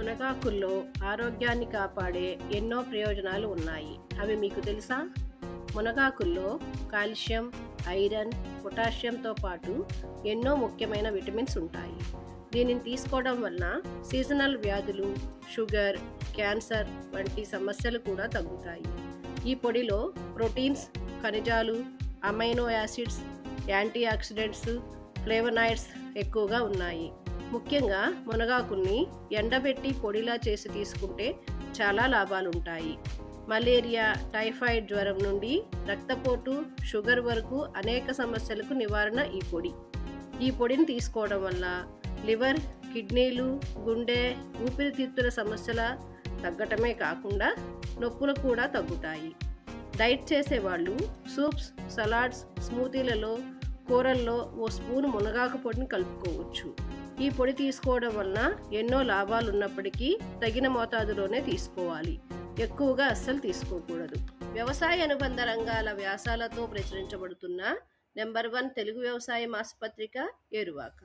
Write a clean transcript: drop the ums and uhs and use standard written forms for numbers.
మునగాకుల్లో ఆరోగ్యాన్ని కాపాడే ఎన్నో ప్రయోజనాలు ఉన్నాయి. అవి మీకు తెలుసా? మునగాకుల్లో కాల్షియం, ఐరన్, పొటాషియంతో పాటు ఎన్నో ముఖ్యమైన విటమిన్స్ ఉంటాయి. దీనిని తీసుకోవడం వలన సీజనల్ వ్యాధులు, షుగర్, క్యాన్సర్ వంటి సమస్యలు కూడా తగ్గుతాయి. ఈ పొడిలో ప్రోటీన్స్, ఖనిజాలు, amino acids, antioxidants, flavonoids ఎక్కువగా ఉన్నాయి. ముఖ్యంగా మునగాకుల్ని ఎండబెట్టి పొడిలా చేసి తీసుకుంటే చాలా లాభాలుంటాయి. మలేరియా, టైఫాయిడ్ జ్వరం నుండి రక్తపోటు, షుగర్ వరకు అనేక సమస్యలకు నివారణ ఈ పొడిని తీసుకోవడం వల్ల లివర్, కిడ్నీలు, గుండె, ఊపిరితిత్తుల సమస్యల తగ్గటమే కాకుండా నొప్పులు కూడా తగ్గుతాయి. డైట్ చేసేవాళ్ళు సూప్స్, సలాడ్స్, స్మూతీలలో, కూరల్లో ఓ స్పూన్ మునగాకు పొడిని కలుపుకోవచ్చు. ఈ పొడి తీసుకోవడం వలన ఎన్నో లాభాలు ఉన్నప్పటికీ తగిన మోతాదులోనే తీసుకోవాలి. ఎక్కువగా అస్సలు తీసుకోకూడదు. వ్యవసాయ అనుబంధ రంగాల వ్యాసాలతో ప్రచురించబడుతున్న నంబర్ 1 తెలుగు వ్యవసాయ మాసపత్రిక ఏరువాక.